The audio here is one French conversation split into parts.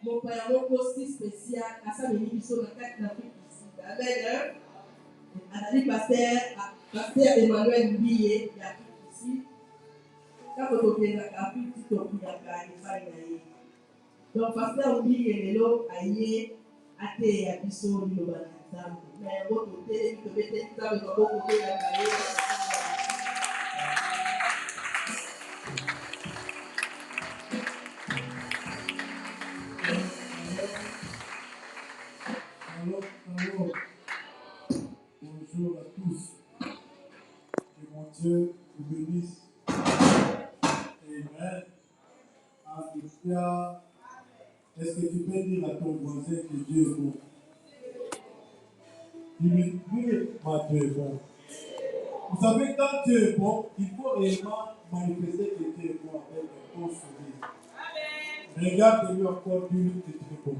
Mon père a aussi spécial à sa bénédiction dans 4 d'Afrique ici. Amen. Adali Pasteur Emmanuel MBIYA ici. Quand vous êtes dans l'Afrique, vous êtes donc Pasteur MBIYA est là, aïe, athée, à Bissau, l'Ilobanazam. Mais votre côté, vous mettez tout ça, vous avez côté la carrière. Alors, bonjour à tous. Dieu vous bénisse. Amen. En tout cas, est-ce que tu peux dire à ton voisin que Dieu est bon? Dis-lui, moi Dieu est bon. Vous savez, quand Dieu est bon, il faut réellement manifester que Dieu est bon avec un beau sourire. Regarde-lui encore, dis-lui que tu es bon.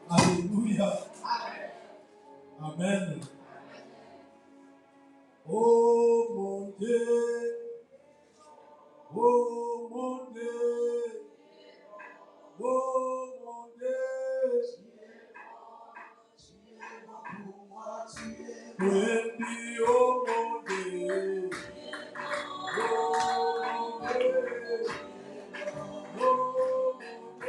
Alléluia. Amen. Oh mon Dieu. Oh mon Dieu. Oh mon Dieu. Oui, oh mon Dieu. Oh mon Dieu. Oh mon Dieu.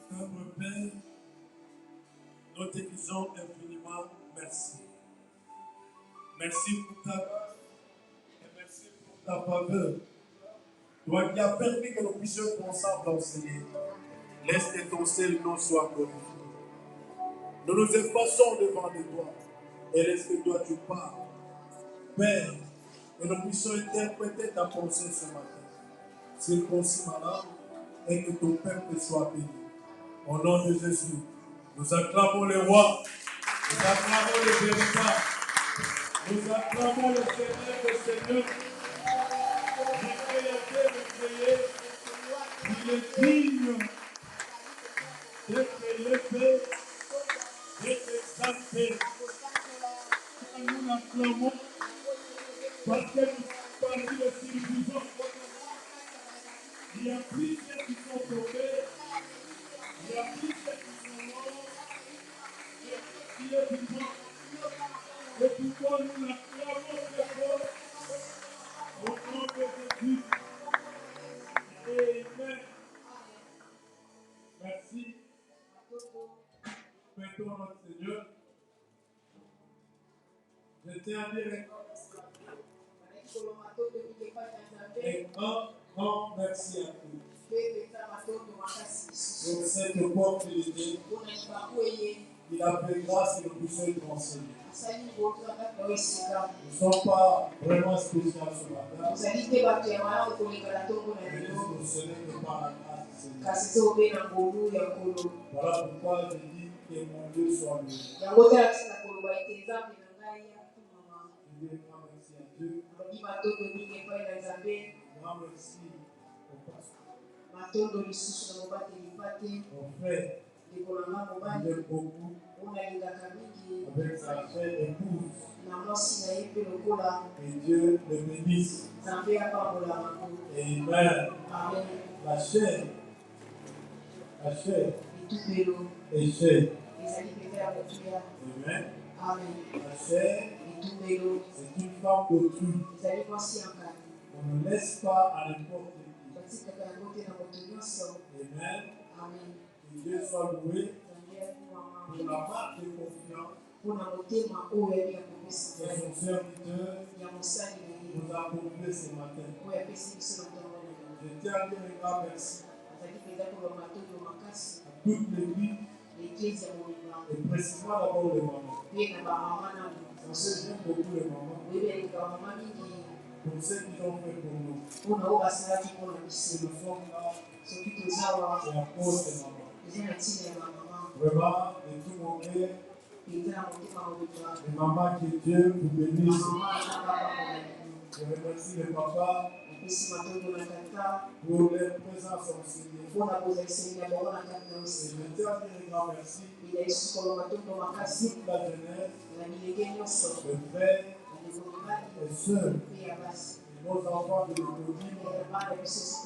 Notre Père, nous te disons infiniment merci. Merci pour ta grâce et merci pour ta faveur. Toi qui as permis que nous puissions ensemble enseigner. Laisse que ton seul nom soit glorifié. Nous nous effaçons devant de toi et laisse que toi tu parles. Père, que nous puissions interpréter ta pensée ce matin. Circoncis ma langue et que ton peuple soit béni. Au nom de Jésus, nous acclamons le roi, nous acclamons le véritable, nous acclamons le Seigneur des Seigneurs, le Créateur des créés, il est digne d'être élevé, d'être exalté. Nous l'acclamons parce que nous sommes parmi les circoncisants. Il y a plusieurs qui sont tombés, il y a plusieurs qui sont morts, il y a plusieurs qui sont et pourquoi nous l'acclamons très fort au nom de Jésus. Amen. Merci. Mettons notre Seigneur. Je tiens à dire un grand merci à tous. Sur cette opportunité, il a fait grâce que nous puissions être enseignés. Nous ne sommes pas vraiment spéciaux ce matin, mais ce n'est que par la grâce du Seigneur. Voilà pourquoi je dis que mon Dieu soit loué. Je dis un grand merci à Dieu. Grand merci au pasteur. Mon frère, il aime beaucoup avec sa chère épouse. Que Dieu le bénisse. Amen. La chair est chère. Amen. La chair, c'est une femme d'autrui. On ne laisse pas à n'importe qui. Amen. Que Dieu soit loué pour la marque de confiance que son serviteur nous a accordé ce matin. Je tiens à dire un grand merci à toute l'église et précisément d'abord les mamans. Parce que j'aime beaucoup les mamans pour ce qu'ils ont fait pour nous. Si nous sommes là, c'est à cause des mamans. Vraiment, de tout mon cœur, les mamans, que Dieu vous bénisse. Je remercie les papas pour leur présence enseignée. Et je tiens à dire un grand merci à toute la jeunesse, les frères et sœurs, et nos enfants de l'école,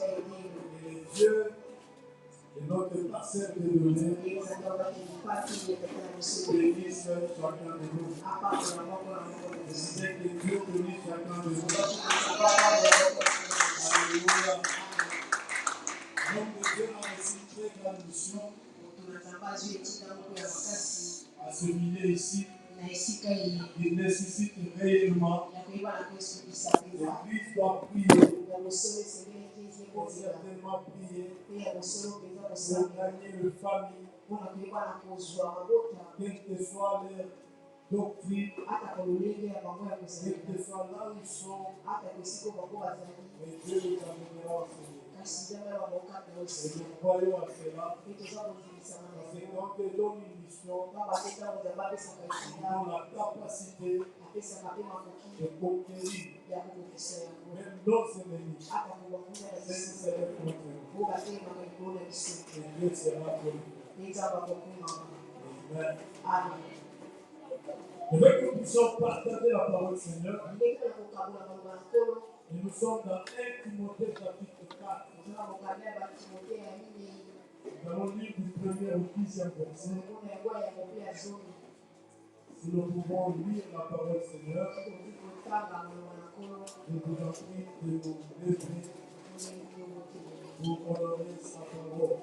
et les dieux et notre pasteur de données, bénisse chacun de nous. Je disais que Dieu bénisse chacun de nous. Alléluia. L'homme de Dieu a reçu une très grande mission à se mener ici. Il nécessite réellement. L'Église doit prier. Pour certainement prier. Pour gagner le famille. Quelle que soit leur doctrine, quelle que soit là où ils sont, et Dieu les amènera au Seigneur. Et nous croyons à cela. Parce que quand tu donnes une mission, ils ont la capacité de conquérir même nos ennemis. C'est ce que c'est contre nous. Et Dieu sera pour nous. Amen. Je veux que nous puissions partager la parole du Seigneur. Et nous sommes dans 1 Timothée chapitre 4. Nous allons lire du 1er au 10e verset. Si nous pouvons lire la parole du Seigneur, je vous en prie de nous lever pour honorer sa parole.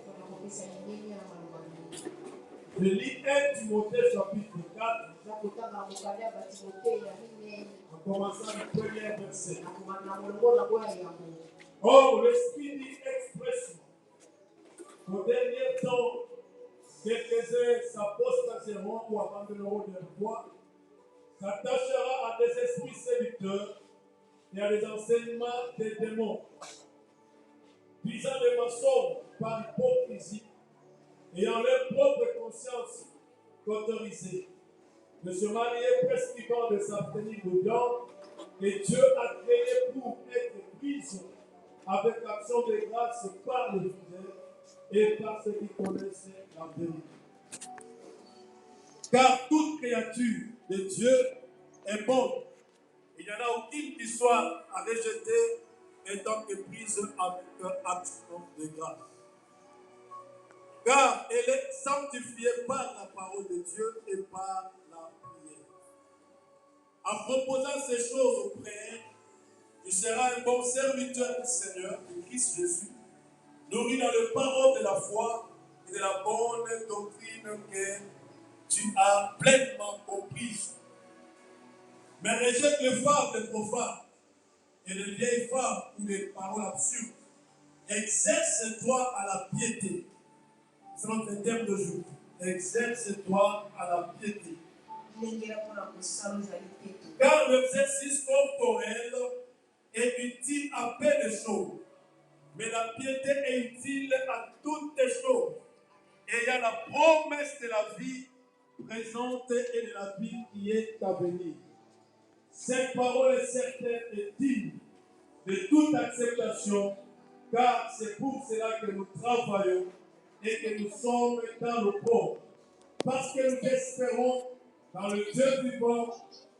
Je lis 1 Timothée chapitre 4. En commençant le premier verset. Or, l'Esprit dit expressément qu'au dernier temps, quelques-uns s'apostaseront ou abandonneront leur voie, s'attachera à des esprits séducteurs et à des enseignements des démons, visant des mensonges par hypocrisie, ayant leur propre conscience autorisée, de se marier prescrivant de s'abstenir de viande que Dieu a créé pour être prise avec action de grâce par le fidèle et par ceux qui connaissent la vérité. Car toute créature de Dieu est bonne. Il n'y en a aucune qui soit à rejeter étant que prise avec action de grâce. Car elle est sanctifiée par la parole de Dieu et par la prière. En proposant ces choses au frère, tu seras un bon serviteur du Seigneur, de Christ Jésus, nourri dans les paroles de la foi et de la bonne doctrine que tu as pleinement comprise. Mais rejette les fables profanes et les vieilles fables ou les paroles absurdes Exerce-toi à la piété. C'est notre thème de jour. Exerce-toi à la piété. Car l'exercice corporel est utile à peu de choses, mais la piété est utile à toutes les choses. Et il y a la promesse de la vie présente et de la vie qui est à venir. Cette parole est certaine et digne de toute acceptation, car c'est pour cela que nous travaillons et que nous sommes dans le corps. Parce que nous espérons dans le Dieu vivant,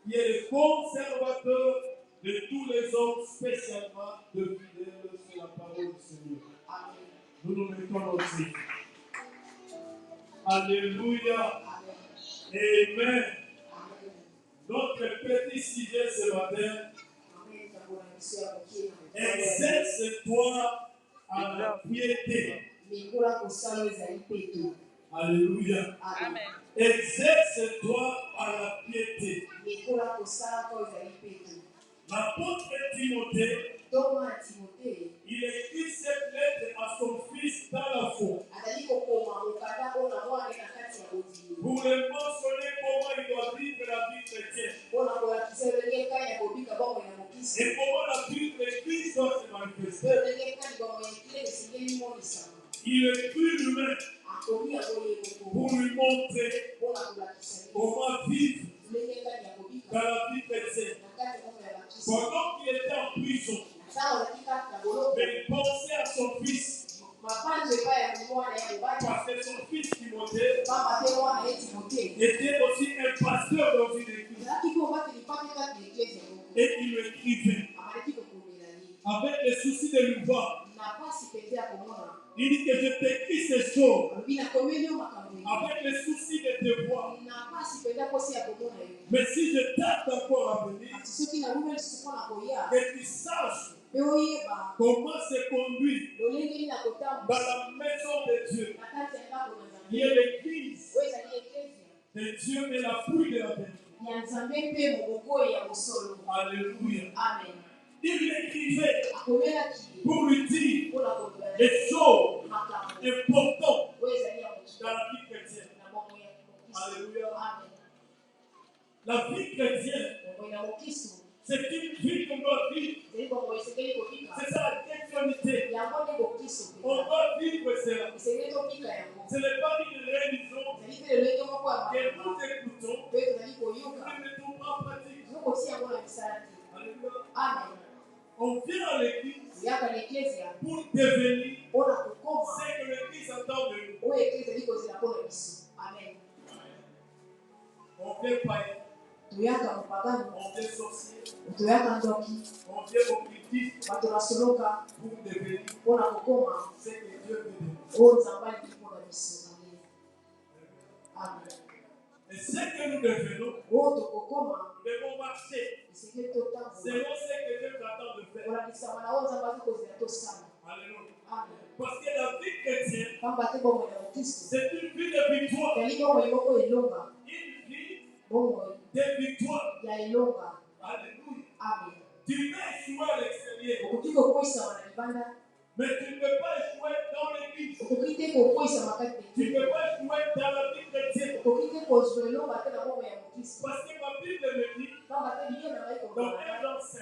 qui est le conservateur de tous les hommes, spécialement de fidèles sur la parole du Seigneur. Nous nous mettons aussi. Alléluia. Amen. Notre petit sujet ce matin, exerce-toi à la piété. Alléluia. Amen. Exerce-toi à la piété. L'apôtre Timothée, il écrit cette lettre à son fils dans la foi. Pour le mentionner comment il doit vivre la vie chrétienne. Et comment la vie de Christ doit se manifester. Il écrit lui-même pour lui montrer comment vivre dans la vie chrétienne. Pendant qu'il était en prison, mais il pensait à son fils. Parce que son fils Timothée était aussi un pasteur dans une église. Et il le écrivait avec le souci de lui voir. Il dit que je t'écris ces choses avec le souci de te voir. Mais si je tarde encore à venir, que tu saches comment se conduire dans la maison de Dieu, qui est l'église de Dieu et la pluie de la vérité. Alléluia. Il l'écrivait pour lui dire les choses importantes dans la vie chrétienne. Alléluia. La vie chrétienne, c'est une vie qu'on doit vivre. C'est ça la chrétienté. On doit vivre cela. Ce n'est pas une religion que nous écoutons, nous ne mettons pas en pratique. Alléluia. Amen. On vient à l'église pour devenir ce que l'église attend de nous. Amen. On vient païen, on vient sorcier, on vient occultiste pour devenir ce que Dieu veut de nous. Amen. Et ce que nous devenons, nous devons marcher selon ce que Dieu nous attend de faire. Alléluia. Parce que la vie chrétienne, c'est une vie de victoire. Une vie de victoire. Alléluia. Amen. Tu peux échouer à l'extérieur, mais tu ne peux pas échouer dans l'église. Tu ne peux pas échouer dans la vie chrétienne. Parce que ma Bible me dit, dans 1 Jean 5,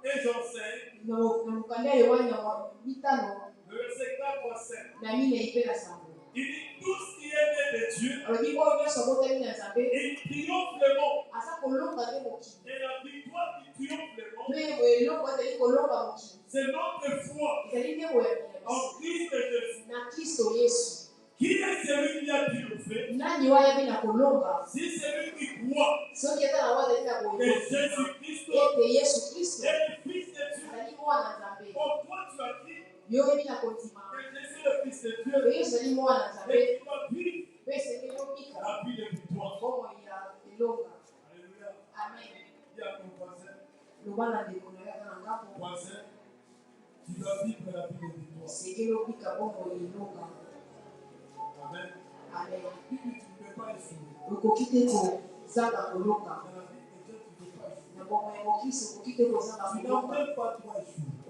et j'enseigne, le verset 4 à 5. Il dit tout ce qui est né de Dieu, il triomphe le monde. Et la victoire qui triomphe le monde, c'est notre foi en Christ Jésus. Qui est celui qui a triomphé? Si c'est lui qui croit que Jésus-Christ est le Fils de Dieu. Pour toi, tu as dit que je suis le Fils de Dieu. Et tu vas vivre la vie de victoire. Alléluia. Dis à ton voisin, tu dois vivre la vie de victoire. Amen. Amen. Tu ne peux pas échouer. Zanga Dans la vie de Dieu, tu ne peux pas échouer. Koloka. Tu n'as même pas toi échouer.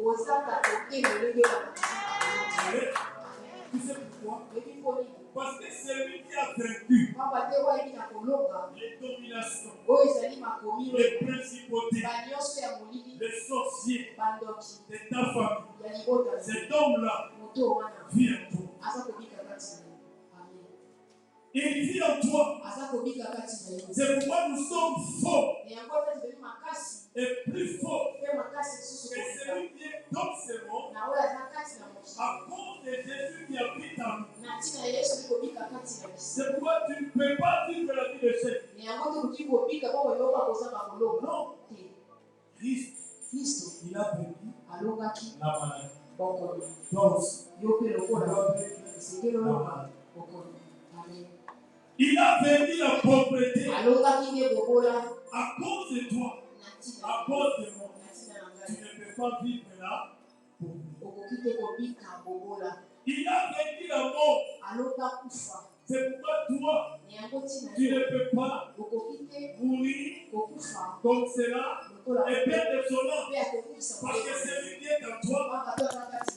Tu sais pourquoi? Parce que celui qui a vaincu les dominations, les principautés, les sorciers de ta famille, cet homme-là vit en toi. Il vit en toi. C'est pourquoi nous sommes forts et plus forts que celui qui est dans ce monde à cause de Jésus qui habite en nous. C'est pourquoi tu ne peux pas vivre la vie de Jésus. Non. Christ, il a vécu la maladie. Toi aussi, tu dois vivre la maladie. Il a vécu la pauvreté à cause de toi, à cause de moi. Tu ne peux pas vivre là. Il a vécu la mort. C'est pourquoi toi, tu ne peux pas mourir comme cela et perdre son âme. Parce que celui qui est en toi,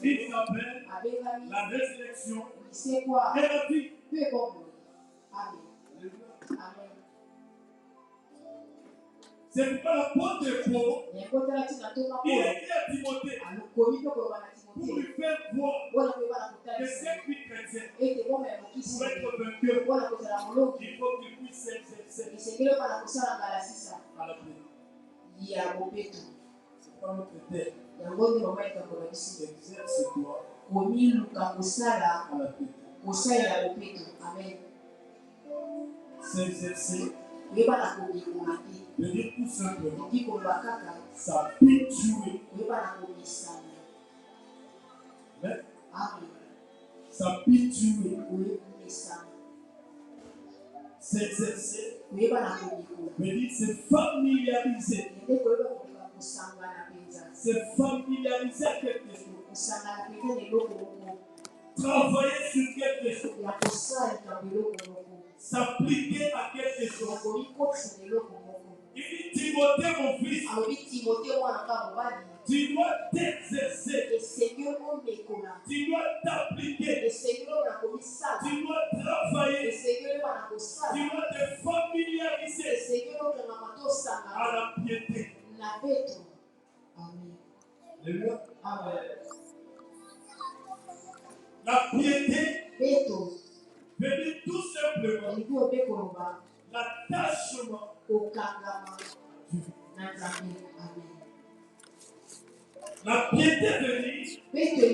il s'appelle la résurrection et la vie. C'est pourquoi l'apôtre Paul, il écrit à Timothée pour lui faire voir que c'est lui chrétien, pour être vainqueur, il faut qu'il puisse s'exercer à la prière. C'est pas notre terre. Exerce-toi à la prière. S'exercer veut dire tout simplement s'habituer. S'habituer. S'exercer veut dire se familiariser. Se familiariser à quelque chose. Travailler sur quelque chose. S'appliquer à quelque chose. Il dit Timothée, mon fils, tu dois t'exercer, tu dois t'appliquer, tu dois travailler, tu dois te familiariser à la piété. Alléluia. La piété veut dire tout simplement l'attachement. La piété veut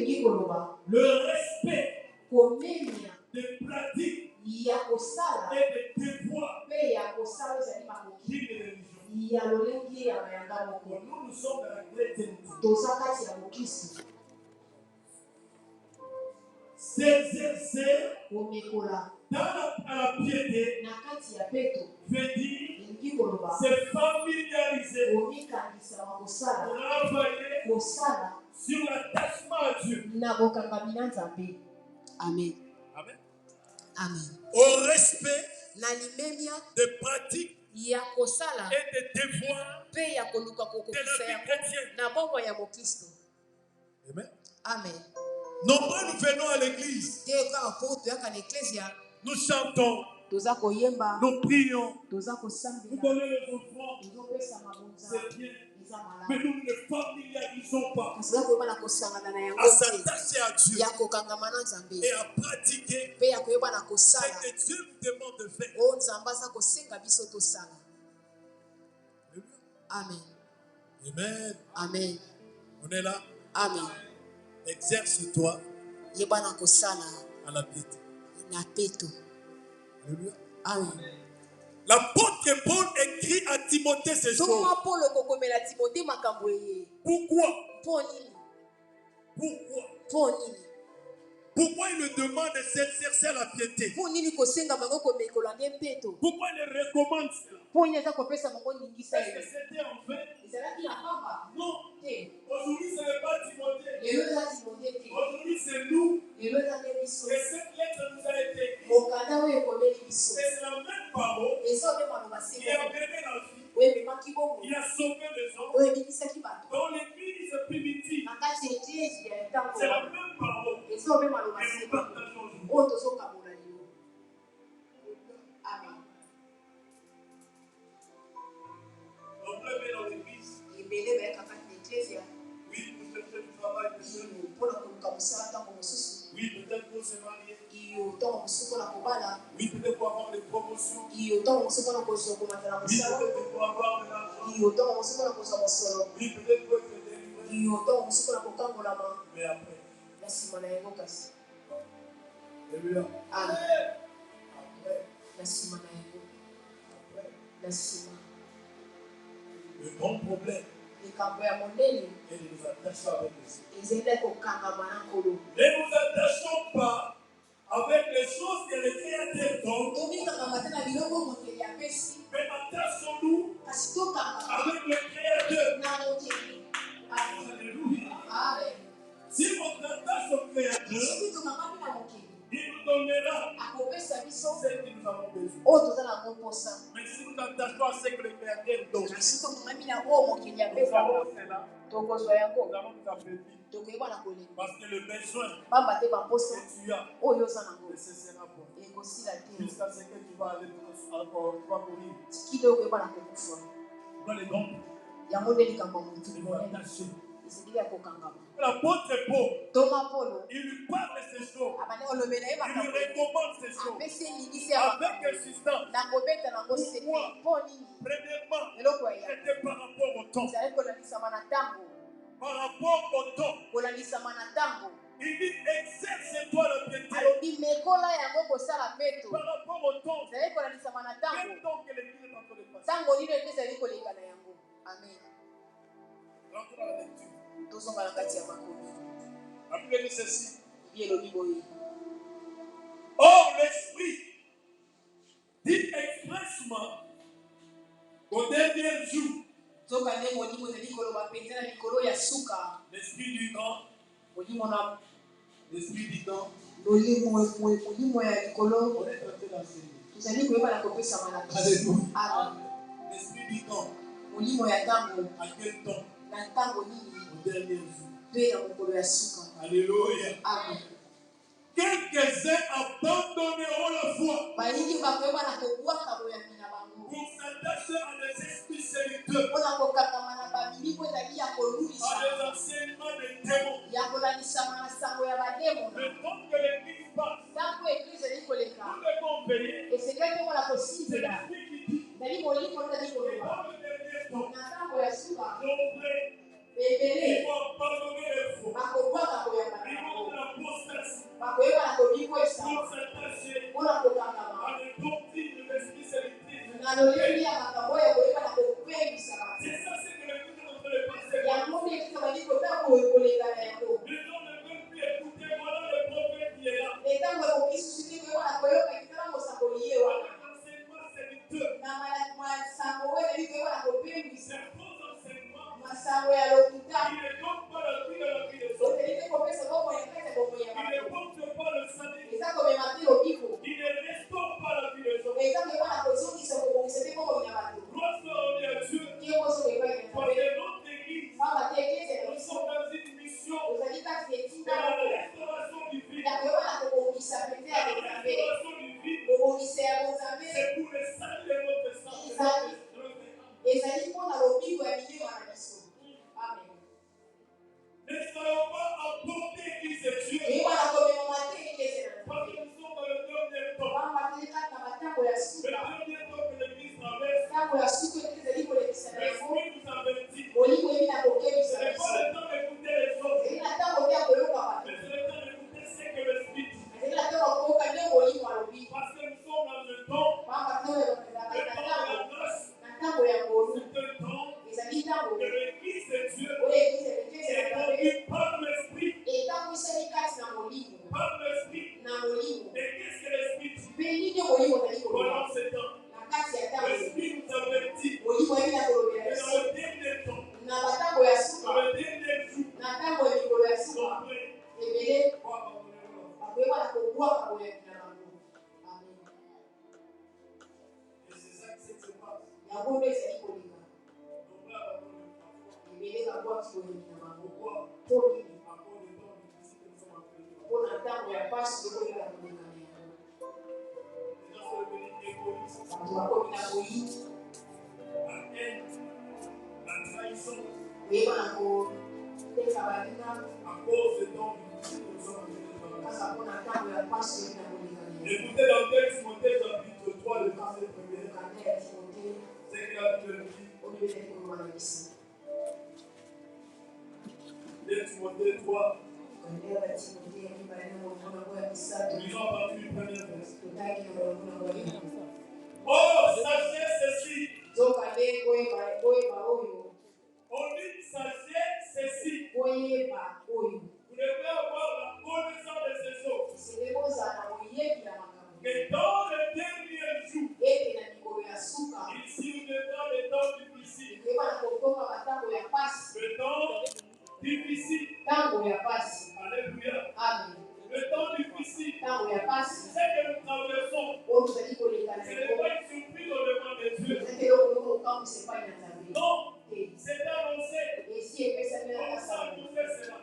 dire le respect des pratiques et des devoirs d'une religion. Nous sommes dans la chrétienté. S'exercer dans la piété veut dire se familiariser, travailler sur l'attachement à Dieu. Amen. Amen. Amen. Au respect des pratiques et des devoirs de la vie chrétienne. Amen. Amen. Nombreux nous venons à l'église. Nous chantons. Nous prions. Nous donnons les offrandes. C'est bien. Mais nous ne familiarisons pas à s'attacher à Dieu et à pratiquer ce que Dieu nous demande de faire. Amen. Amen. Amen. On est là. Amen. Exerce-toi à la piété. Alléluia. Amen. L'apôtre Paul écrit à Timothée ces choses. Pourquoi? Pourquoi il le demande de s'exercer à la piété? Pourquoi il le recommande cela? Est-ce que c'était en vain? Non. Aujourd'hui, ce n'est pas Timothée. Aujourd'hui, c'est nous. Et cette lettre nous a été écrite. Et c'est la même parole qui a amené la vie. Il a sauvé les hommes. Dans l'église primitive, pasteur même aloba Et nous partageons. oyo tozokabola lelo. Amen. Nombreux viennent dans l'église. Ebele bayekaka na eklezia Oui, pour chercher du travail, peut-être. mpona koluka mosala ntango mosusu. Oui, peut-être pour se marier. Iyo ntango mosusu mpona kobala. Oui, peut-être pour avoir des promotions. Iyo ntango mosusu mpona kozwa komata na Oui, mosala. peut-être pour avoir de l'argent. Iyo ntango mosusu mpona kozwa mosolo. Oui, peut-être pour être délivré. Iyo ntango mosusu mpona kokangolama. Mais après. Na nsima na yango kasi. Alléluia. Amen. Après. Na nsima na yango. Après. Na nsima. Le grand problème likambo ya monene est de nous attacher avec les autres. ezali kokangama na nkolo. Ne nous attachons pas avec les choses que le Créateur donne. tomikangama te na biloko mokili apesi. Mais attachons-nous kasi tokangama avec le Créateur. na mokili. Alléluia. Amen. Si on s'attache au Créateur, soki tokangami na mokili il nous donnera akopesa biso ce que nous avons besoin. oyo toza nango mposa. Mais si nous attachons à ce que le Créateur donne, kasi tokangami na oyo mokili nous apesa avons cela, tokozwa yango nous allons nous appeler. tokoyeba na kolemba Parce que le besoin pamba te bamposa que tu as oyo oza nango ne cessera pas. ekosila te Jusqu'à ce que tu vas aller encore, tu vas mourir. tikili oyo koyeba na kokufa. Voilà les grands. yango nde likambo ya motu Il nous monene attacher. ezali ya kokangama. L'apôtre Paul, toma polo il lui parle de ces choses. abane olobela ye Il lui makambo recommande ces choses. apesi elingisi ya Avec makambo insistance. na kobeta nango sete mpo nini Premièrement, eloko ya c'était par rapport au temps. ezali kolalisama na ntango Par rapport au temps. kolalisama na ntango. Il dit exerce-toi la piété. alobi mekola yango kosala peto Par rapport au temps. ezali kolalisama na ntango Quel temps que l'église est en train de passer. ntango nini ete ezali koleka na yango. Amen. Rentrons dans la lecture. tozonga na kati ya makomi. La Bible dit ceci. bibi elobi boye. Or, l'Esprit dit expressement au dernier jour. zoka nde molimo ezali koloba mpenza na likolo ya suka. L'Esprit du temps. molimo na L'Esprit du temps. molimo ya likolo On est en train d'enseigner. tozali koyeba na kopesama na Alléluia. L'Esprit du temps. molimo ya ntango À quel temps? na ntango nini Au dernier jour. mpe na mokolo ya suka. Alléluia. Amen. Quelques-uns abandonneront la foi balingi bakoyeba na kobwaka boyambi na bango pour s'attacher à des esprits séducteurs, mpona kokangama na bamilimo ezali ya à kolulisa des enseignements de démons. ya kolalisama na sango ya bademona. Le temps que l'Église passe, ntango eglize ezali koleka nous devons veiller. esengeli mpona C'est kosibela l'Esprit qui dit ezali molimo ezali que koloba dans le dernier temps, na ntango ya suka nombreux, ebele ils vont abandonner les faux. bakobwaka koyamba na Ils vont bango de l'apostasie bakoyeba na kobikwesa pour s'attacher mpona kokangama à des doctrines de l'esprit sélectif. na loleli ya makambo oyo koyeba na kopembisa bato. C'est ça ce que l'Église est en train de passer. yango nde ekisa bali kota koleka na yango Les gens ne veulent plus écouter. Voilà le prophète qui est là. etango ekoki susu te koyeba na koyoka kitala mosakoli ye wana Avec l'enseignement séducteur, na masango oyo ezali koyeba na kopembisa ces faux enseignements, masango ya lokuta il ne donne pas la vie de la vie des autres. ozali te kopesa bomoi na kati ya bomoi ya Il ne bato porte pas le salut. eza komema te lobiko Il ne restaure pas la vie des autres. eza koyeba na kozongisa kobongisa te bomoi ya bato Gloire soit à Dieu. kiokoso koyeba ya Parce nzambe que notre Église, pamba te eklese ya nous biso sommes dans une mission ozali kati ya de etinda la restauration du vide. ya koyeba na kobongisa pete ya La nzambe restauration du vide, kobongisa ya nzambe c'est pour le salut de notre sang. ezali mpona lobiko ya milema na biso. Amen. Ne soyons pas emportés, Église de Dieu. koyeba na komemama te eklese na Parce nzambe que nous sommes dans le dernier temps. pamba te kati na batango ya Le suka dernier temps que l'Église traverse, ntango ya suka eklese ezali kolekisa na yango l'Esprit nous avertit. molimo ebi na Ce kokebisa n'est biso pas le temps d'écouter les autres, ezali na ntango te ya koyoka bato mais c'est le temps d'écouter ce que l'Esprit dit. ezali na ntango ya koyoka nde molimo alobi Parce que nous sommes dans le temps, pamba te oyo ezalaka le na temps de ntango la grâce, na ntango ya ngolu c'est un temps ezali ntango que l'Église de Dieu oyo eklese eklese na est nzambe conduite par l'Esprit. etambwisani kati na molimo Par l'Esprit. na molimo Et qu'est-ce que l'Esprit dit? mpe nini molimo ezali koloba Pendant ce temps, na kati ya ntango l'Esprit nous avertit molimo ebi na kolobela que biso dans le dernier temps, na batango ya suka dans le dernier jour, na ntango ya mikolo ya suka nombreux ebele vont abandonner leur foi. bakoyeba na kobwaka boyaki na bango. Amen. Et c'est ça qui se passe. yango nde ezali koleka Nombreux abandonnent leur foi. ebele babwaki boyaki na bango Pourquoi? mpo nini À cause du temps difficile que nous sommes en train de vivre. mpo na La trahison. À cause de ton écoutez dans 2 Timothée chapitre 3, le verset 1er. C'est que la Bible dit. 2 Timothée 3. Lisons à partir du premier verset. Oh, sachez ceci. On dit sachez ceci. Vous devez avoir la connaissance de ces choses. Que dans le dernier jour, ici on est dans le temps difficile. Le temps difficile. Alléluia. Amen. Le temps difficile. C'est que nous traversons. Ce n'est pas une surprise au devant de Dieu. Non. C'est annoncé. On s'est annoncé cela.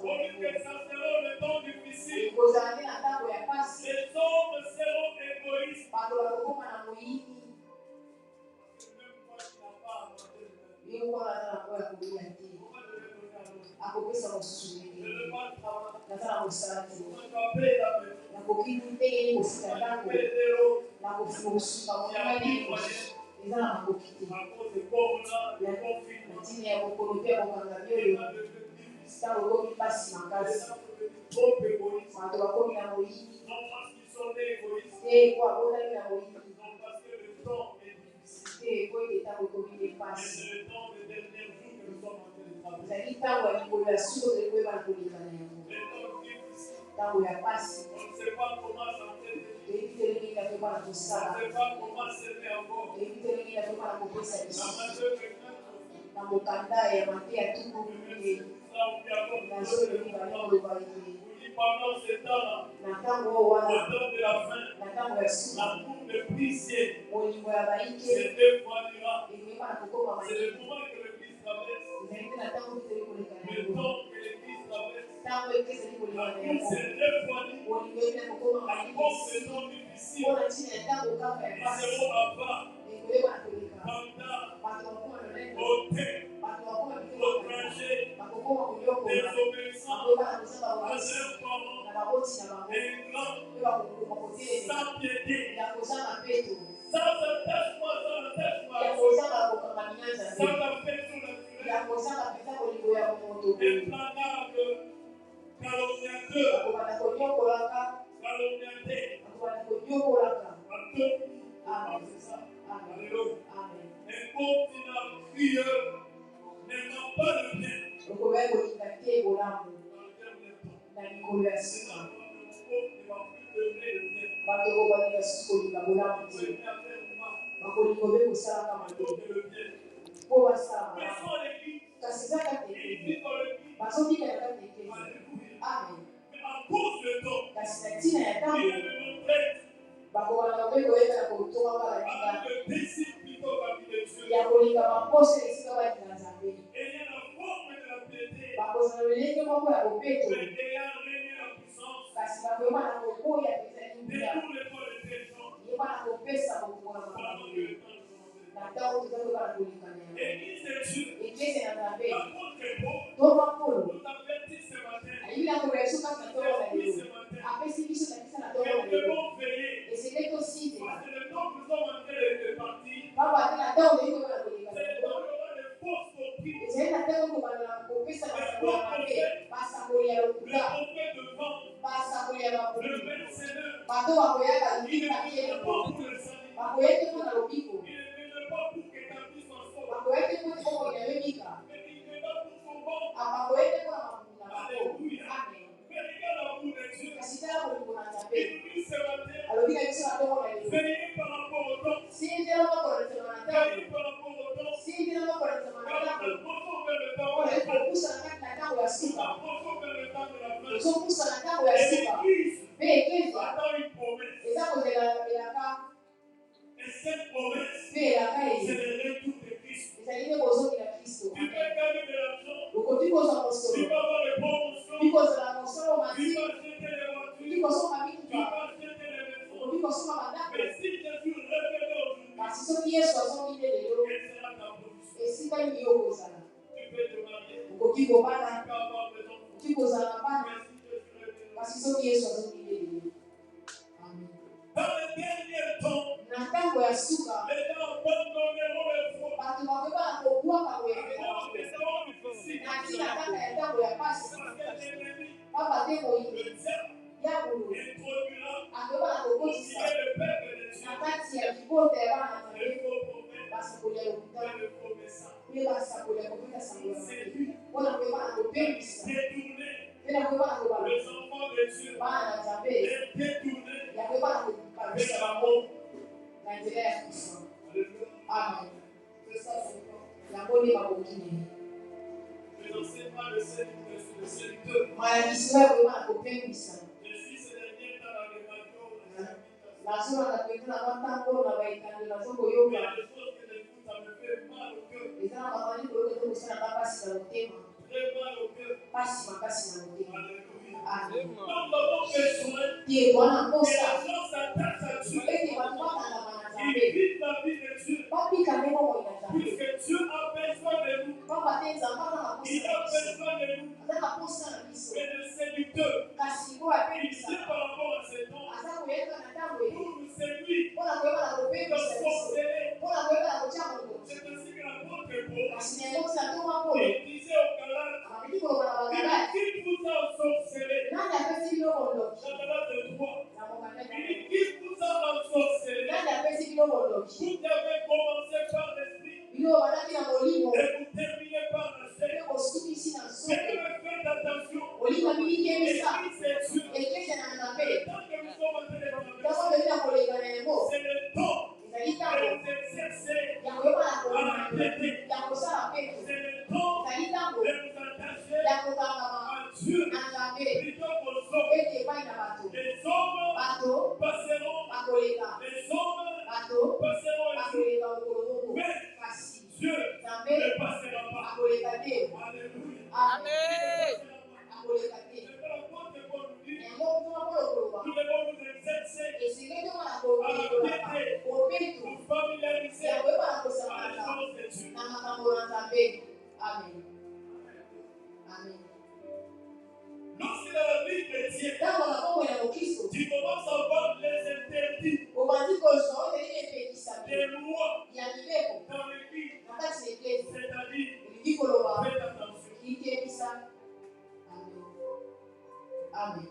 On dit que ça sera le temps difficile. Les hommes seront égoïstes. Même moi qui n'ai pas abordé le je ne veux pas travailler. On va payer la maison. On va payer des lots. Il y a des moyens. À cause de corona, de confinement, il y a de trop égoïstes. Non parce qu'ils sont des égoïstes. Non parce que le temps est difficile. Mais c'est le temps des derniers jours que nous sommes en train de traverser. Le temps difficile. On ne sait pas comment s'entrer. On ne sait pas comment s'aimer encore. La majeure pendant ce temps-là, au temps de la fin, la cour de prière, c'est 2 fois l'ira. C'est le moment que l'Église traverse. Le temps que l'Église traverse. La cour, c'est 2 fois l'ira. La cour, c'est non difficile. Ils seront à bas. Pendant, au thème, au trajet, désobéissant, à leurs parents, ingrats, sans piété, sans attachement, sans affection naturelle, implacable, calomniateur, c'est ça. Alléluia. Incontinent, crieur, n'aimant pas le bien. Dans le dernier temps. C'est la foi de mon pauvre qui va plus devenir le bien. Je vais faire le bien. Mais sans l'église, il vit dans l'église. Alléluia. Mais à cause de temps, il est de nos traîtres. Avec le décide plutôt parmi les dieux. Ayant la forme de la piété. Mais ayant régné la puissance. Détourne l'école des gens. Pendant que le temps de Église de Dieu. L'apôtre est beau. Nous avertit ce matin. Nous avertit ce matin. Que nous devons veiller. Parce que le temps que nous sommes en train de partir, c'est le temps où il y aura des fausses doctrines. Les prophètes de vent, le mercenaire, il ne vient pas pour le salut. Il ne vient pas pour qu'établir son sort. Mais il vient pour son bon. Alléluia. Mais regarde l'amour de Dieu. Il nous dit ce matin, veillez par rapport au temps. Veillez par rapport au temps. Car nous approchons vers le temps de la fin. Nous approchons vers le temps de la fin. Et l'Église attend une promesse. Et cette promesse, c'est le retour de Christ. Tu peux gagner de l'argent. Tu peux avoir des promotions. Tu vas acheter des voitures. soki Yesu azongi te lelo, quelle sera ta position? esika nini yo kozala? Tu peux te marier, Okoki kobala, tu peux avoir des enfants, okoki kozala na bana, mais si Dieu te révèle, kasi soki Yesu azongi te lelo. Amen. dans le dernier temps, Na ntango ya suka, les gens abandonneront leur foi. bato bakobala kobwaka boya Alors que ça va difficile, na ntina kaka ya ntango ya pasi, parce que l'ennemi, papa te moyini le diable, diabolo introduira akobala au kokotisa milieu le peuple de Dieu na kati ya libota ya bana na le Nzambe faux prophète basakoli ya et lokuta le faux message. mpe basakoli ya kopesa sango ya C'est Nzambe lui mpona koyebana kopemisa détourné mpe na koyebana kobala les enfants de Dieu bana na Nzambe et détourné ya koyebana vers kopamisa la bango mort. na nzela ya kufa. Alléluia. Amen. C'est ça son plan. yango nde bakoki nini Je n'en sais pas le séducteur. malakisi oyo koyebana kopemisa Je suis ces derniers temps dans les radios, les invitations. nazolanda mpenza na bantango na baekande Mais nazokoyoka il y a des choses que j'écoute, ça me fait mal au cœur. eza na babandi koyoka ezokosala mpasi na motema Très mal au cœur. mpasi makasi na motema. Alléluia. Amen. Nous avons besoin Tie wana que mposa les gens s'attachent à Dieu. ete bato bakangama na Ils Nzambe vivent la vie de Dieu. babika nde bomoi na Nzambe Puisque Dieu a besoin de nous. pamba te Nzambe aza na Il posa a na biso besoin de nous. aza na posa na biso Mais le séducteur, kasi ngo il apemisa sait par rapport à ses dons, aza koyeba na ntango ete pour nous séduire, mpona koyeba na comme kopemisa biso sorceller. mpona koyeba na kotya moto C'est ainsi que l'apôtre Paul, kasi na yango tina toma polo il disait aux Galates, abandi koloba na il bagalati dit, qui vous a ensorcelé? nani apesi biloko ndoki Dans Galates 3, na mokanda il dit, qui vous a ensorcelé? nani apesi biloko ndoki Vous avez commencé par l'esprit biloko bandaki na molimo et vous terminez par la chair. mpe kosukisi na C'est nzoto que faites attention. olinga bibikemisa L'église c'est Dieu. ekese na Nzambe Tant que nous sommes en train de ntango traverser, toyei na koleka na yango c'est le temps ezali ntango de nous exercer ya koyeba na à la kolima piété. ya kosala peto C'est le temps ezali ntango de nous attacher ya kokangama à Dieu na Nzambe plutôt qu'aux hommes. ete epai na bato Les hommes bato passeront, bakoleka les hommes bato passeront ici, bakoleka mokolo moko mais kasi Dieu Nzambe ne passera pas. akoleka te Alléluia. amen akoleka te C'est que l'apôtre Paul nous dit, yango mpona mpo lokoloba nous devons nous exercer esengeli tomona à la kololaka piété kopeto pour familiariser ya koyeba na à kosala les choses de Dieu. na makambo na Nzambe. Amen. Amen. Lorsque dans la vie chrétienne, Ntango na bomoi na mokristo tu commences à voir les interdits obandi kozwa ozeli epekisami des lois ya mibeko dans l'église, na kati na eglise c'est-à-dire, olingi koloba faites attention, likemisa. Amen. Amen.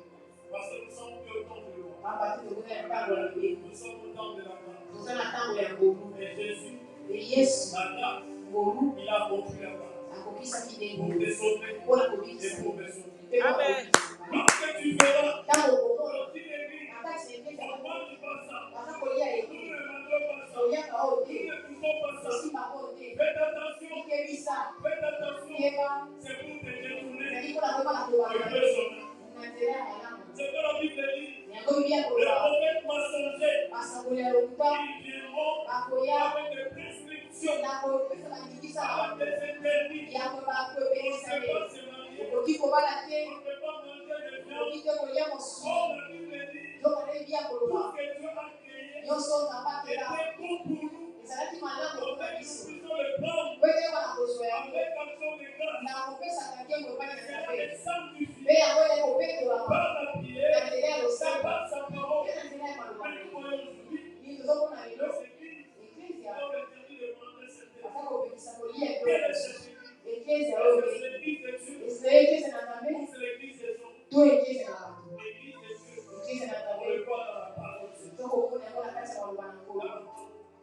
parce que nous sommes que au temps de loi. Pamba te tokoza na ntango ya mibeko Nous sommes au temps de la grâce. toza na ntango ya ngolu Et Jésus, e Yesu la grâce, ngolu il a compris la grâce akokisaki pour ndengo te sauver mpona et kobikisa pour me sauver. mpe Amen. Lorsque tu verras, ntango okomona dans une église, na kati na eglise on mange pas ça, baza kolia nous eglise ne mangeons pas ça, oyaka oyo nous te ne touchons pas ça. osimba oyo te Faites attention, likemisa faites attention, keba c'est pour te détourner ezali mpona koyeba na du kobala vrai chemin. na nzela ya malamu C'est que la Bible dit, yango bibia les koloba prophètes mensongers, basakoli ya lokuta ils viendront bakoya avec des prescriptions, na kopesa bandikisa na avec bango des interdits. ya koyeba On ne kopekisa peut ye pas se marier, okoki kobala te on ne peut pas manger de viande. okoki te kolia mosusu Or, la Bible dit, nzoka nde bibia tout koloba ce que Dieu a créé nyonso nzambe akela était bon pour nous. ezalaki malamu Pour mpona que nous biso puissions le prendre po ete yeba na kozwa yango avec action de grâce. na kopesaka ngembo epai na C'est nzambe les sanctifier mpe yango eye kopetolama par la na prière, nzela ya c'est losambo par sa parole. mpe na nzela ya maloba Mais nous voyons aujourd'hui, nini tozomona lelo les églises eklezia ont interdit de manger cette terre. aza kopekisa kolia Quelle biloko est cette église? eklezia Est-ce oyo que c'est l'église de Dieu ezali eklezia na nzambe ou c'est l'église des hommes? to eklezia na bato L'église de Dieu, eklezia na on nzambe le voit dans la parole de Dieu. tokomona yango na kati ya maloba na nkolo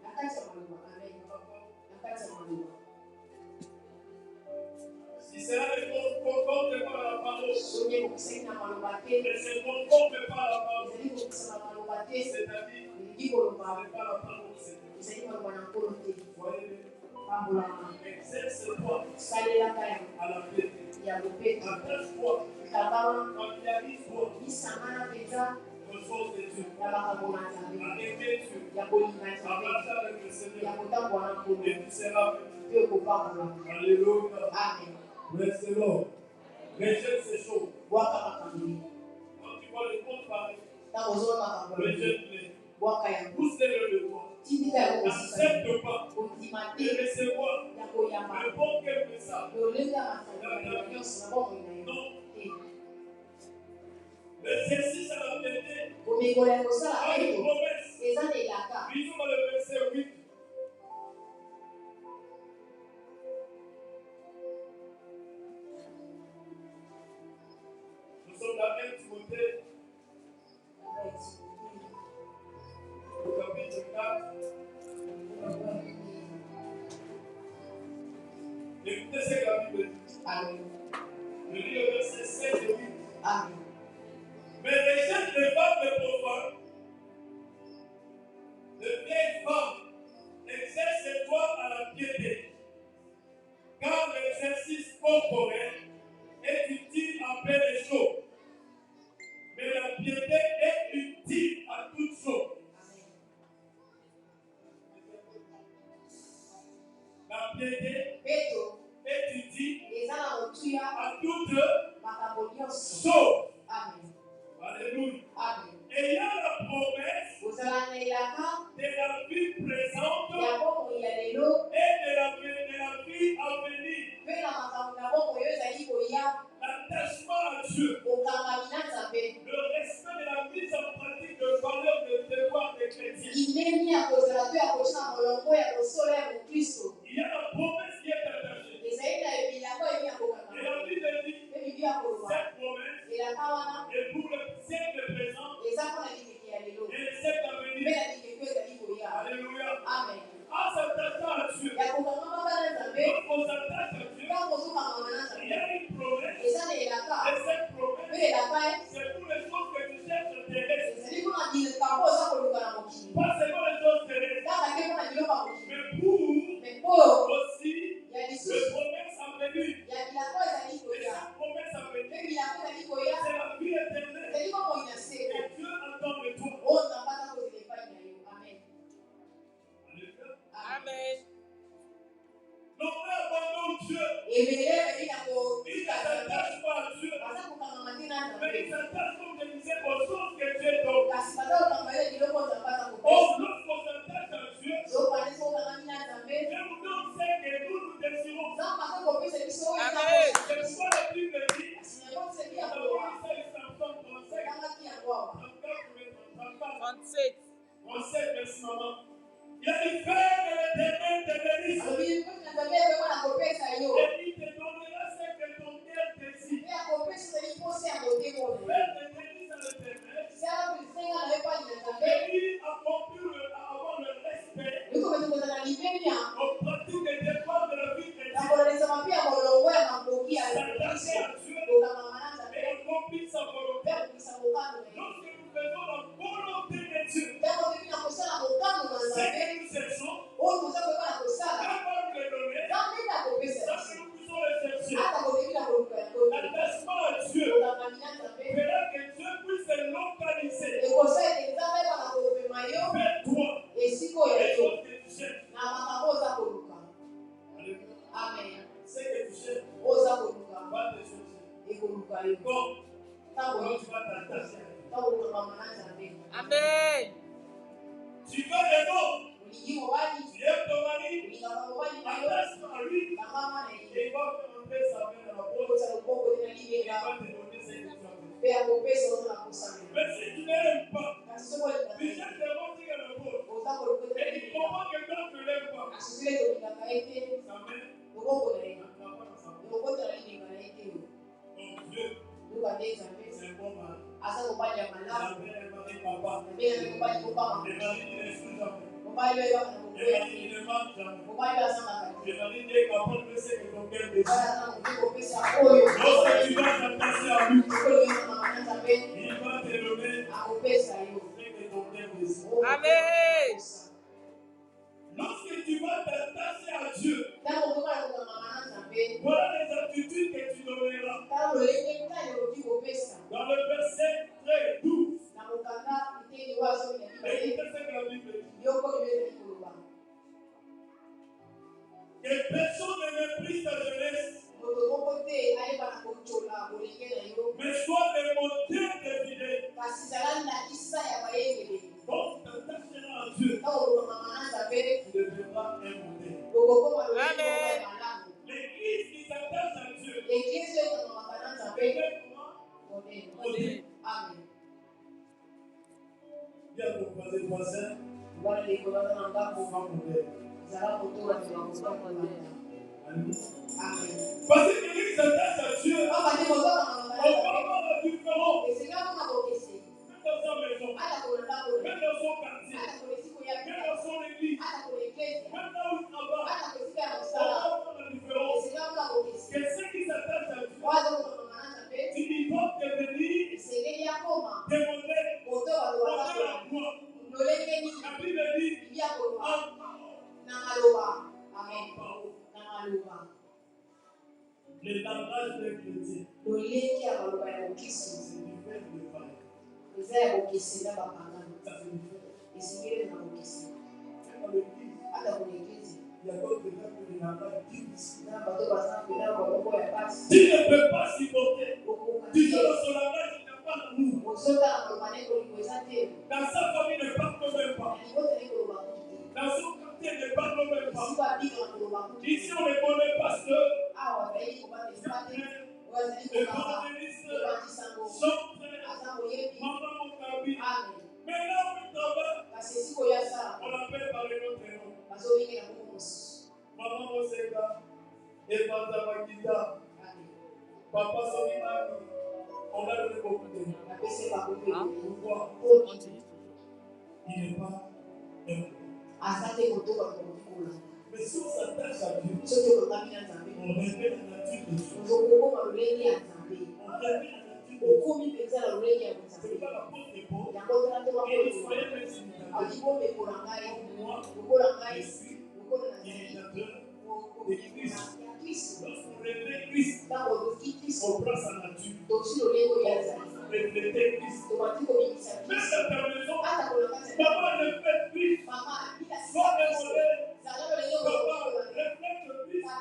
na kati ya maloba amen na kati ya maloba Si cela ne concorde pas la parole, soki ekokisaki na maloba te et se concorde pas la parole, ezali kokisa na maloba te c'est-à-dire, elingi koloba ce n'est pas la parole de Dieu. ezali maloba na nkolo te Voyez, pambolama exerce-toi salelaka yango à la piété. ya kopeto Attache-toi, kangama familiarise-toi lisangana mpenza aux choses de Dieu. ya makambo na nzambe À aimer Dieu. ya kolinga À nzambe marcher avec le ya Seigneur. kotambola na nkolo Et tu seras béni. mpe ekopambola Alléluia. amen Bless the Lord. Rejette ces choses. bwaka makambo ye Quand tu vois le compte parler, ntango ozoma makambo ye rejette-les. bwaka yango Pousse-les de toi. n'accepte pas de recevoir le bon qu'elle me sache. Non. L'exercice à la piété, par une promesse. Lisons dans le verset 8. Nous sommes dans 1 Timothée, au chapitre 4. Écoutez ce que la Bible dit. Je lis le verset 7 et 8. Amen. Mais rejette les femmes profanes, les vieilles femmes, exerce-toi à la piété, car l'exercice corporel est utile à plein de choses, mais la piété est utile à toutes choses. La piété est utile à toutes choses. Amen. Alléluia. Amen. Ayant la promesse de la vie présente et de la vie à venir. L'attachement à Dieu. Le respect de la mise en pratique de valeurs de devoir des chrétiens. Il y a la promesse qui est attachée. Et la Bible dit cette promesse est pour le siècle présent et le siècle à venir. Alléluia. Amen. En s'attachant à Dieu, lorsqu'on s'attache à Dieu, il y a une promesse. Et cette promesse, c'est pour les choses que tu cherches terrestres. Pas seulement les choses terrestres, mais pour aussi les promesses à venir. Et cette promesse à venir, c'est la vie éternelle. Et Dieu attend de toi. Amen. Non, abandonne Dieu. Il ne s'attache pas à Dieu. Mais il s'attache, comme je disais, aux choses que Dieu donne. Oh, lorsqu'on s'attache à Dieu, Dieu nous donne ce que nous désirons. Amen. C'est pourquoi la Bible dit, dans le 37, merci maman. Il y a une fête de l'éternel te bénisse. Et il te donnera ce que ton cœur désire. Fête de bénisse à l'éternel. Et lui avoir le respect aux pratiques des devoirs de la vie chrétienne. S'attacher à Dieu et accomplir sa volonté. Lorsque nous faisons la volonté de Dieu, ce que nous cherchons, Dieu va nous le donner, ça que nous puissions le chercher. L'attachement à Dieu fera que Dieu puisse se localiser vers toi les choses que tu cherches. Amen. Ce que tu cherches, va te chercher. Comme quand tu vas t'attacher à Dieu. Amen. Tu veux le nom. Tu aimes ton mari. Attache-toi à lui. Et il va faire entrer sa main dans la poche. Et il va te donner ce que tu as besoin. Mais si tu ne l'aimes pas, tu cherches des mots qui le poche. Et tu comprends que quand tu ne l'aimes pas, sa main ne va pas dans sa poche. Donc Dieu, c'est un bon mari. La mère est mariée papa. Le mari ne l'excuse jamais. Le mari ne manque jamais. Le mari n'est capable de ce que ton cœur désire. Lorsque tu vas t'attacher à lui, il va te donner ce que ton cœur désire. Amen. Lorsque tu vas t'attacher à Dieu, voilà les attitudes que tu donneras. Dans le verset 12. Écoutez ce que la Bible dit. Que personne ne méprise ta jeunesse, mais sois le moteur de fidèles. Donc, tu t'attacheras à Dieu. les voisins. Voilà les colonnes en bas pour Enfants modèles. Zara Moto, la maison. Amen. Parce que quelqu'un qui s'attache à Dieu, On va dire bonjour à on va voir la différence. et c'est là qu'on a encaissé. Même dans sa maison, même dans son quartier, même dans son église, même là où il travaille, on va voir la différence. Quelqu'un qui s'attache à Dieu, il doit devenir des modèles, modèles à quoi? La Bible dit, le langage des chrétiens, c'est du fait de parler. Ça, c'est différent. Même dans l'église, il y a d'autres gens qui ne langage difficile. Tu ne peux pas supporter. Tu sais dans son langage, il n'a pas d'amour. Dans sa famille, il ne parle même pas. Dans son quartier, il ne parle même pas. Ici, on les connaît Pasteur. L'évangéliste, son frère, maman Mokabi. Mais là où il travaille, on l'appelle par le nom prénom. Maman Moseka, Evanda Makita, Papa Sominami. On a donné beaucoup de noms. Pourquoi? Il n'est pas un. Mais si on s'attache à Dieu, on révèle la nature de Dieu. On révèle la nature de Dieu. C'est pas la faute des pauvres. Et il faut être moi, je suis imitateur de Christ. Lorsqu'on révèle Christ, on prend sa nature. On reflète Christ. Même dans ta maison, maman reflète Christ. Sois le modèle. Papa reflète Christ.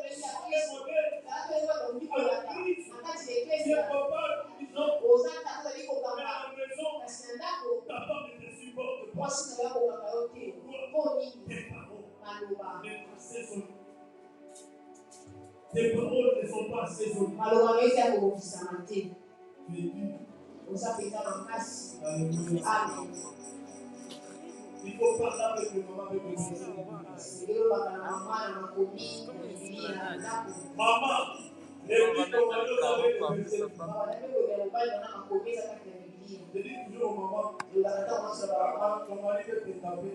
Sois le modèle. Alors Christ, c'est papa, disons, mais à la maison, ta femme ne te supporte pas. Tes paroles ne sont pas assaisonnées. Alléluia. Il faut parler avec le maman, avec le conseil. Maman, l'église commence avec le verset. Je dis toujours aux mamans, ton mari veut te taper.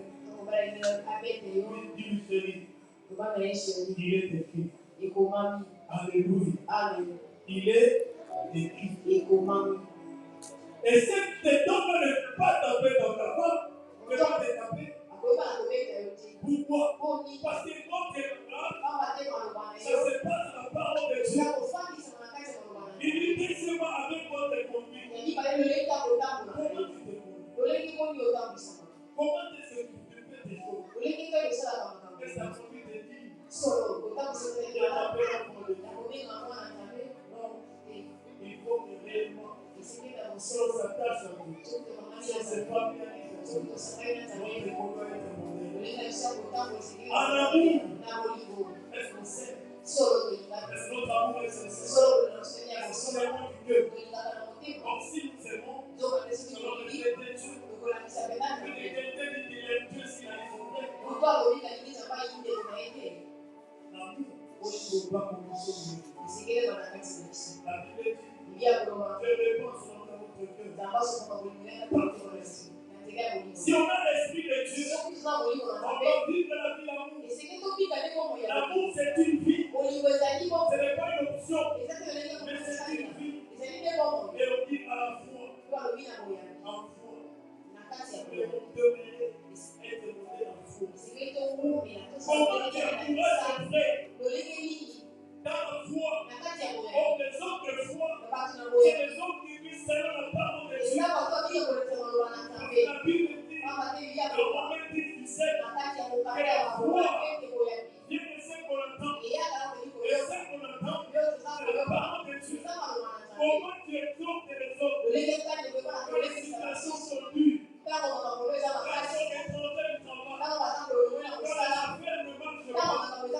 Dis-lui chérie, il est écrit. Alléluia. Il est écrit. Et si tu donnes ne pas taper dans ta femme, ne pas te taper. Pourquoi? Parce que quand tu es là, ça se passe la parole de Dieu. Il dit, laissez-moi avec votre conduite. Comment tu te conduis? Comment tu fais des choses? Et sa conduite te dit, je m'appelle à mon Dieu. Non, il faut que réellement, si on s'attache à Dieu, si on se familiarise, notre combat est un modèle. En amour, est-ce qu'on sait? Est-ce que notre amour est sincère? Est-ce qu'on aime du cœur? Donc si nous aimons, nous allons refléter Dieu. Que quelqu'un dit qu'il aime Dieu s'il a les problèmes. L'amour, on ne peut pas commencer au milieu. La Bible dit, je réponds selon votre cœur. Si on a l'esprit de Dieu, on va vivre la vie d'amour. L'amour, c'est une vie. Ce n'est pas une option, mais c'est une vie. Et on dit à la fois, en foi, le demeurer, être modèle en foi. Comment tu encourages ton frère dans la foi? Or, les autres foi, c'est les autres qui vivent selon la parole de Dieu. La Bible dit, dans Romains 10:17, que la foi vient de ce qu'on entend. Et ce qu'on entend, c'est la parole de Dieu. Comment tu exhortes les autres? Quand les situations sont dures, quand son étranger travaille, quand la affaire ne marche pas,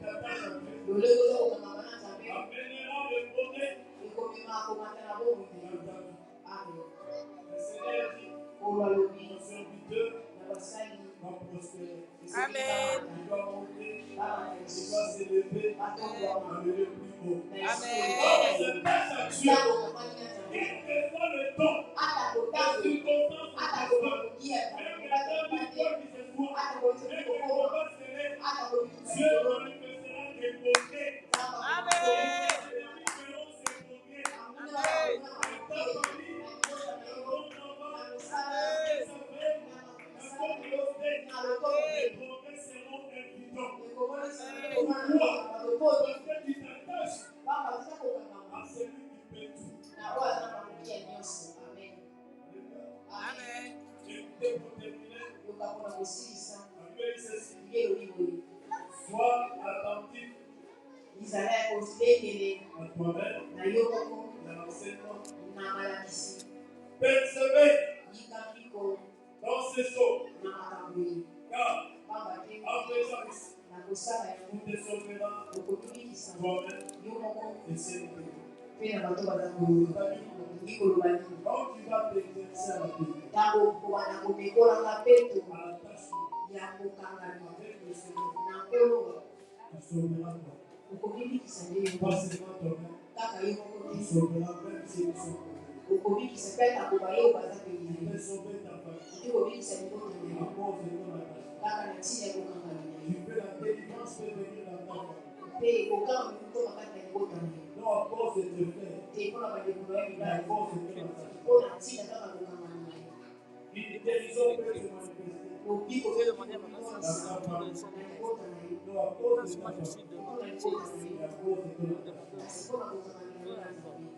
Le lieu où on a amènera le bonheur et comme il m'a commenté la dans bonne. ta vie. Amen. Le Seigneur dit, Oh là, le ton bien. serviteur La salle. va prospérer. Amen. Il va monter, il va s'élever dans le lieu plus haut. Amen. Quand on se passe à Dieu, quel que soit le temps, la circonstance qui se passe, même le temps du corps qui se voit, même le combat se lève, Dieu manifestera des progrès. Amen. Sois attentif ils allaient considérer à toi-même, na yoko dans l'enseignement. na malakisi Persévère yikakiko dans ces choses, na makambeli car pamba te en faisant ici, na kosala tu yango te sauveras okobikisa toi-même yo moko et ceux qui mpe na bato baza kolingi koloba nini quand tu vas t'exercer à la paix, ntango okobanda komekolanga peto à la tâche ya kokangami avec le Seigneur, na nkolo tu sauveras toi. okobikisa nde yo Pas seulement toi-même, kaka yo moko tu te sauveras même ceux qui sont pauvres. okobikisa mpe na kobayo baza Tu pembeni peux sauver ta famille oki kobikisa libota na à yo cause de ton attache. kaka na ntina ya kokangami na Tu yo peux la délivrance peut venir dans ta famille. mpe kokanga mikuto makati na libota na yo Non à cause de tes frères, te mpona bandeko ya mais à mibali cause de ton attache. mpona ntina kaka kokangami na yo Une guérison peut se manifester lobiko mpe dans ta famille. na libota na yo Non à cause de ta famille, mpona libota na mais yo à cause de ton attache. kasi mpona kokangami na yo na nzambe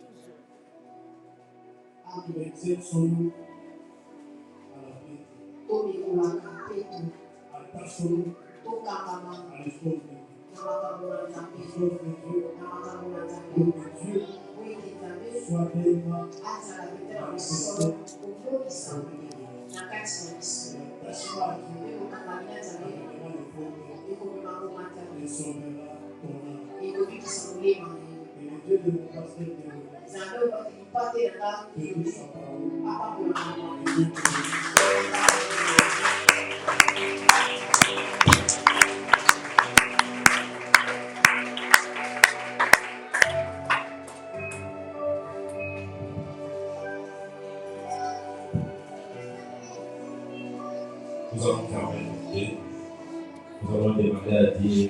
Nous exerçons-nous à la paix. tomekolaka peto Attachons-nous tokangama à l'esprit de Dieu. na makambo na nzambe L'esprit de Dieu, na makambo na nzambe pour que Dieu po ete nzambe soit pleinement azala pete na mosolo komonisa na kati na biso l'attachement à Dieu. mpe kokangami na nzambe Amènera le progrès ekomema komata et sauvera ton âme. ekobikisa molema na yo Et le Dieu de mon pasteur Emmanuel, nzambe opate na nga bénis sa parole. apambolaka Et Dieu te bénisse. Nous allons fermer les yeux. Nous allons demander à Dieu